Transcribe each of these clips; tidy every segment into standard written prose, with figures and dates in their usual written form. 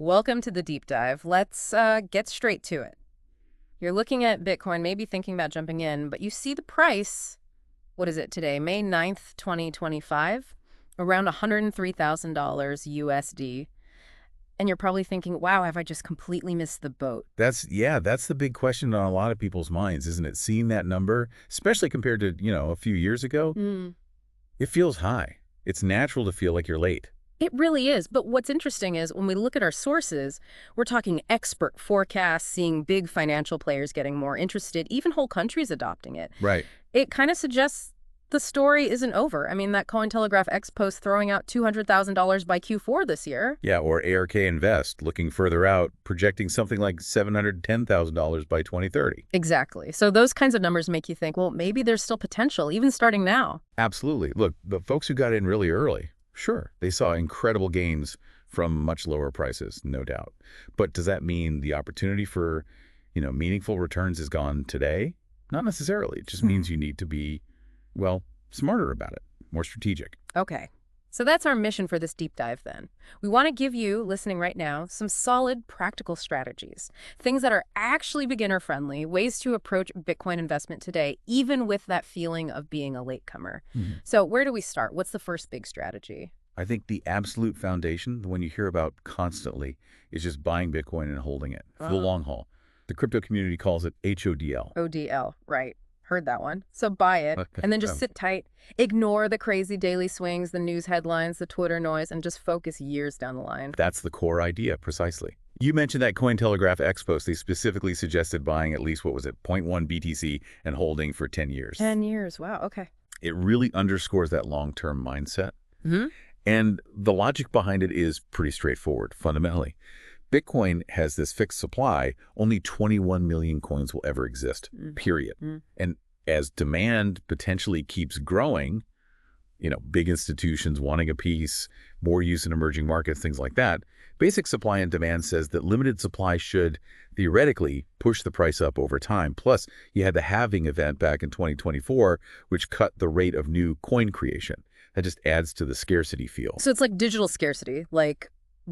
Welcome to the deep dive. Let's get straight to it. You're looking at Bitcoin, maybe thinking about jumping in, but you see the price. What is it today? May 9th, 2025, around $103,000 USD. And you're probably thinking, wow, have I just completely missed the boat? That's the big question on a lot of people's minds, isn't it? Seeing that number, especially compared to, a few years ago, it feels high. It's natural to feel like you're late. It really is. But what's interesting is when we look at our sources, we're talking expert forecasts, seeing big financial players getting more interested, even whole countries adopting it. Right. It kind of suggests the story isn't over. I mean, that Cointelegraph X post throwing out $200,000 by Q4 this year. Yeah, or ARK Invest, looking further out, projecting something like $710,000 by 2030. Exactly. So those kinds of numbers make you think, well, maybe there's still potential, even starting now. Absolutely. Look, the folks who got in really early, sure, they saw incredible gains from much lower prices, no doubt. But does that mean the opportunity for, meaningful returns is gone today? Not necessarily. It just means you need to be, smarter about it, more strategic. Okay. So that's our mission for this deep dive then. We want to give you, listening right now, some solid practical strategies, things that are actually beginner-friendly, ways to approach Bitcoin investment today, even with that feeling of being a latecomer. So where do we start? What's the first big strategy? I think the absolute foundation, the one you hear about constantly, is just buying Bitcoin and holding it for the long haul. The crypto community calls it HODL. ODL, right. Heard that one. So buy it, and then just sit tight, ignore the crazy daily swings, the news headlines, the Twitter noise, and just focus years down the line. That's the core idea, precisely. You mentioned that Cointelegraph X post. They specifically suggested buying at least, what was it, zero point 0.1 BTC and holding for 10 years. 10 years, wow, okay. It really underscores that long-term mindset. And the logic behind it is pretty straightforward, fundamentally. Bitcoin has this fixed supply. Only 21 million coins will ever exist, period. And as demand potentially keeps growing, big institutions wanting a piece, more use in emerging markets, things like that, basic supply and demand says that limited supply should theoretically push the price up over time. Plus, you had the halving event back in 2024, which cut the rate of new coin creation. That just adds to the scarcity feel. So it's like digital scarcity, like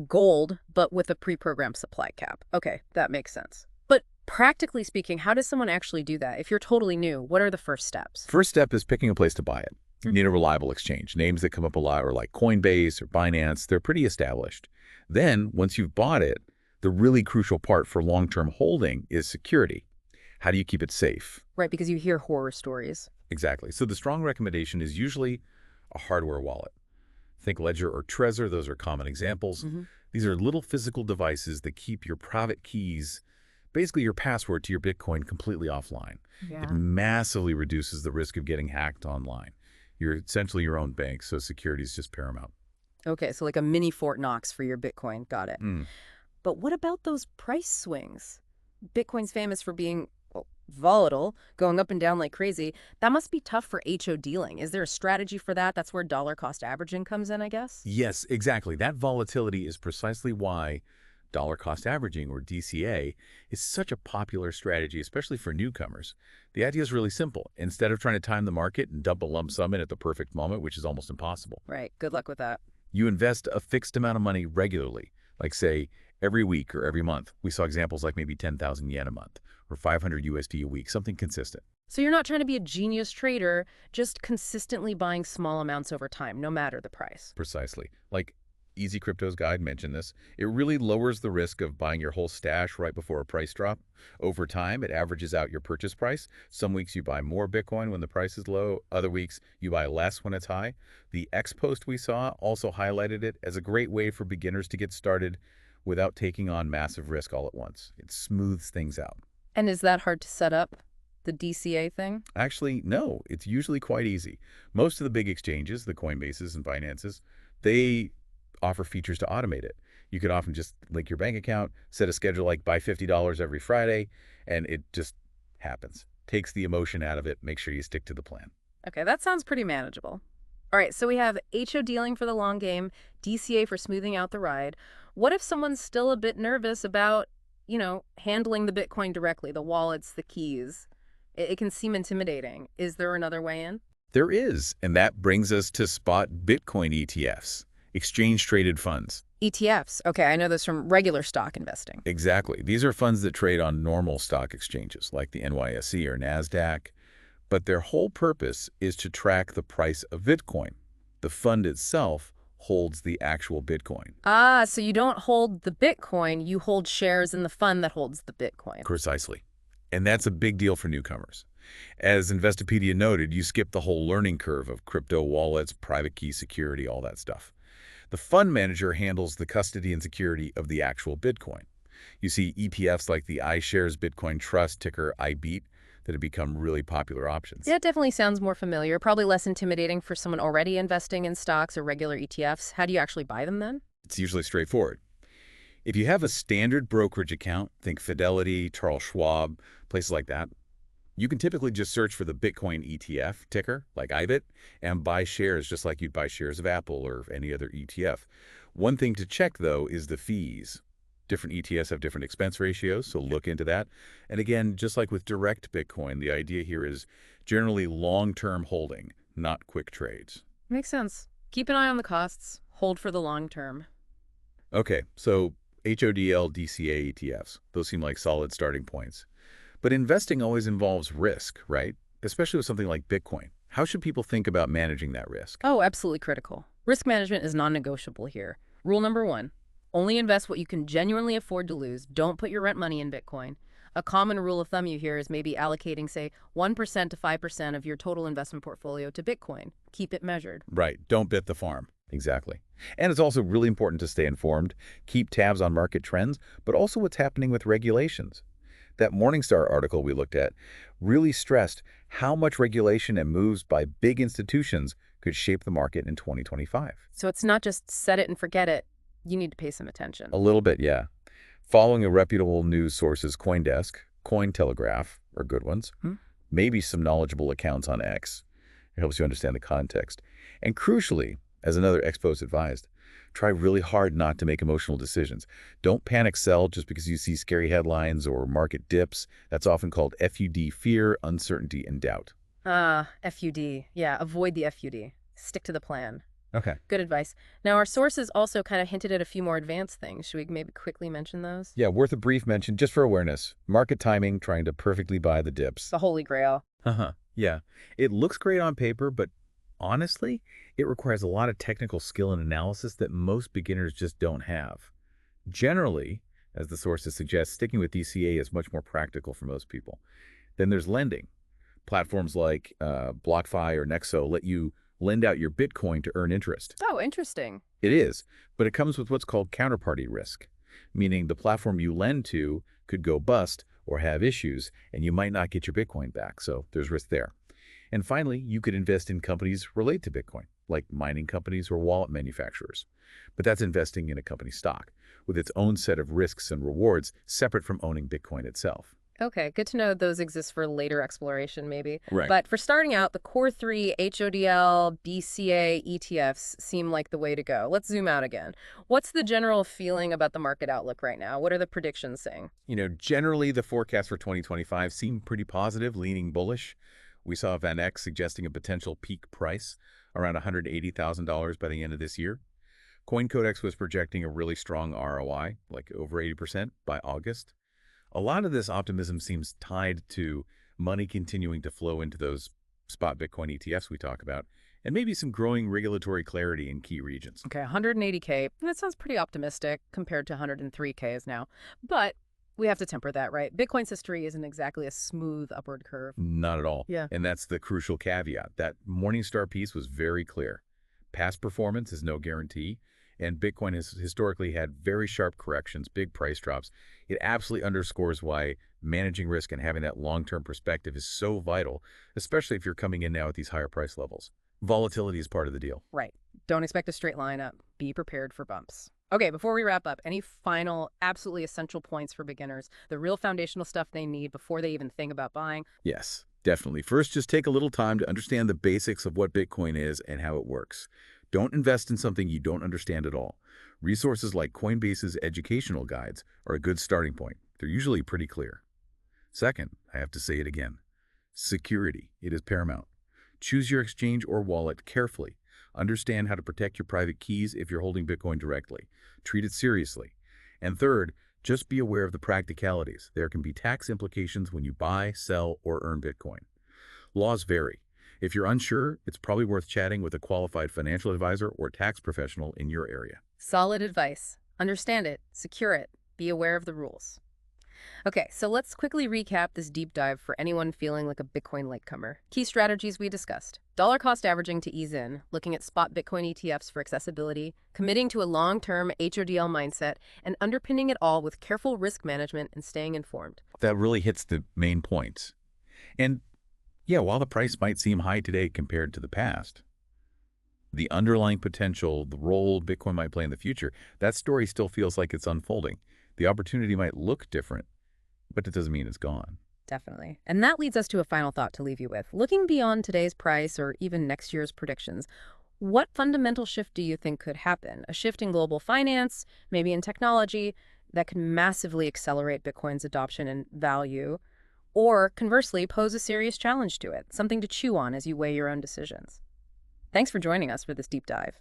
gold, but with a pre-programmed supply cap. Okay, that makes sense. But practically speaking, how does someone actually do that? If you're totally new, what are the first steps? First step is picking a place to buy it. You need a reliable exchange. Names that come up a lot are like Coinbase or Binance. They're pretty established. Then, once you've bought it, the really crucial part for long-term holding is security. How do you keep it safe? Right, because you hear horror stories. Exactly. So the strong recommendation is usually a hardware wallet. Think Ledger or Trezor. Those are common examples. These are little physical devices that keep your private keys, basically your password to your Bitcoin, completely offline. It massively reduces the risk of getting hacked online. You're essentially your own bank, so security is just paramount. Okay, so like a mini Fort Knox for your Bitcoin. Got it. But what about those price swings? Bitcoin's famous for being volatile, going up and down like crazy. That must be tough for HO dealing. Is there a strategy for that? That's where dollar cost averaging comes in, I guess? Yes, exactly. That volatility is precisely why dollar cost averaging, or DCA, is such a popular strategy, especially for newcomers. The idea is really simple. Instead of trying to time the market and dump a lump sum in at the perfect moment, which is almost impossible, Right. Good luck with that. you invest a fixed amount of money regularly, like say every week or every month. We saw examples like maybe 10,000 yen a month or 500 USD a week, something consistent. So you're not trying to be a genius trader, just consistently buying small amounts over time, no matter the price. Precisely. Like Easy Crypto's guide mentioned this. It really lowers the risk of buying your whole stash right before a price drop. Over time, it averages out your purchase price. Some weeks you buy more Bitcoin when the price is low. Other weeks you buy less when it's high. The X post we saw also highlighted it as a great way for beginners to get started without taking on massive risk all at once. It smooths things out. And is that hard to set up, the DCA thing? Actually, no. It's usually quite easy. Most of the big exchanges, the Coinbases and Binances, they offer features to automate it. You could often just link your bank account, set a schedule like buy $50 every Friday, and it just happens. Takes the emotion out of it. Make sure you stick to the plan. Okay, that sounds pretty manageable. All right, so we have HO dealing for the long game, DCA for smoothing out the ride. What if someone's still a bit nervous about, handling the Bitcoin directly, the wallets, the keys? It can seem intimidating. Is there another way in? There is, and that brings us to spot Bitcoin ETFs, exchange-traded funds. ETFs. Okay, I know those from regular stock investing. Exactly. These are funds that trade on normal stock exchanges like the NYSE or NASDAQ, but their whole purpose is to track the price of Bitcoin. The fund itself holds the actual Bitcoin. Ah, so you don't hold the Bitcoin, you hold shares in the fund that holds the Bitcoin. Precisely. And that's a big deal for newcomers. As Investopedia noted, you skip the whole learning curve of crypto wallets, private key security, all that stuff. The fund manager handles the custody and security of the actual Bitcoin. You see ETFs like the iShares Bitcoin Trust, ticker IBEAT, that have become really popular options. Yeah, it definitely sounds more familiar, probably less intimidating for someone already investing in stocks or regular ETFs. How do you actually buy them then? It's usually straightforward. If you have a standard brokerage account, think Fidelity, Charles Schwab, places like that, you can typically just search for the Bitcoin ETF ticker, like IBIT, and buy shares just like you'd buy shares of Apple or any other ETF. One thing to check, though, is the fees. Different ETFs have different expense ratios, so look into that. And again, just like with direct Bitcoin, the idea here is generally long-term holding, not quick trades. Makes sense. Keep an eye on the costs. Hold for the long term. Okay, so HODL, DCA ETFs, those seem like solid starting points. But investing always involves risk, right? Especially with something like Bitcoin. How should people think about managing that risk? Oh, absolutely critical. Risk management is non-negotiable here. Rule number one, only invest what you can genuinely afford to lose. Don't put your rent money in Bitcoin. A common rule of thumb you hear is maybe allocating, say, 1% to 5% of your total investment portfolio to Bitcoin. Keep it measured. Right, don't bet the farm. Exactly. And it's also really important to stay informed, keep tabs on market trends, but also what's happening with regulations. That Morningstar article we looked at really stressed how much regulation and moves by big institutions could shape the market in 2025. So it's not just set it and forget it. You need to pay some attention. A little bit, yeah. Following a reputable news sources, CoinDesk, Cointelegraph are good ones. Maybe some knowledgeable accounts on X. It helps you understand the context. And crucially, as another expos advised, try really hard not to make emotional decisions. Don't panic sell just because you see scary headlines or market dips. That's often called FUD, fear, uncertainty, and doubt. FUD. Yeah, avoid the FUD. Stick to the plan. Okay. Good advice. Now, our sources also kind of hinted at a few more advanced things. Should we maybe quickly mention those? Yeah, worth a brief mention just for awareness. Market timing, trying to perfectly buy the dips. The Holy Grail. Yeah. It looks great on paper, but honestly, it requires a lot of technical skill and analysis that most beginners just don't have. Generally, as the sources suggest, sticking with DCA is much more practical for most people. Then there's lending. Platforms like BlockFi or Nexo let you lend out your Bitcoin to earn interest. Oh, interesting. It is, but it comes with what's called counterparty risk, meaning the platform you lend to could go bust or have issues, and you might not get your Bitcoin back, so there's risk there. And finally, you could invest in companies related to Bitcoin, like mining companies or wallet manufacturers. But that's investing in a company stock, with its own set of risks and rewards separate from owning Bitcoin itself. Okay, good to know those exist for later exploration, maybe. Right. But for starting out, the core three, HODL, BCA, ETFs, seem like the way to go. Let's zoom out again. What's the general feeling about the market outlook right now? What are the predictions saying? Generally, the forecasts for 2025 seem pretty positive, leaning bullish. We saw Van Eck suggesting a potential peak price around $180,000 by the end of this year. CoinCodex was projecting a really strong ROI, like over 80% by August. A lot of this optimism seems tied to money continuing to flow into those spot Bitcoin ETFs we talk about, and maybe some growing regulatory clarity in key regions. Okay, 180K. That sounds pretty optimistic compared to 103K is now. But we have to temper that, right? Bitcoin's history isn't exactly a smooth upward curve. Not at all. Yeah. And that's the crucial caveat. That Morningstar piece was very clear. Past performance is no guarantee, and Bitcoin has historically had very sharp corrections, big price drops. It absolutely underscores why managing risk and having that long-term perspective is so vital, especially if you're coming in now at these higher price levels. Volatility is part of the deal. Right. Don't expect a straight line up. Be prepared for bumps. Okay, before we wrap up, any final, absolutely essential points for beginners, the real foundational stuff they need before they even think about buying? Yes, definitely. First, just take a little time to understand the basics of what Bitcoin is and how it works. Don't invest in something you don't understand at all. Resources like Coinbase's educational guides are a good starting point. They're usually pretty clear. Second, I have to say it again, security. It is paramount. Choose your exchange or wallet carefully. Understand how to protect your private keys if you're holding Bitcoin directly. Treat it seriously. And third, just be aware of the practicalities. There can be tax implications when you buy, sell, or earn Bitcoin. Laws vary. If you're unsure, it's probably worth chatting with a qualified financial advisor or tax professional in your area. Solid advice. Understand it, secure it, be aware of the rules. Okay, so let's quickly recap this deep dive for anyone feeling like a Bitcoin latecomer. Key strategies we discussed. Dollar cost averaging to ease in, looking at spot Bitcoin ETFs for accessibility, committing to a long-term HODL mindset, and underpinning it all with careful risk management and staying informed. That really hits the main points. And yeah, while the price might seem high today compared to the past, the underlying potential, the role Bitcoin might play in the future, that story still feels like it's unfolding. The opportunity might look different, but it doesn't mean it's gone. Definitely. And that leads us to a final thought to leave you with. Looking beyond today's price or even next year's predictions, what fundamental shift do you think could happen? A shift in global finance, maybe in technology, that could massively accelerate Bitcoin's adoption and value, or conversely pose a serious challenge to it, something to chew on as you weigh your own decisions. Thanks for joining us for this deep dive.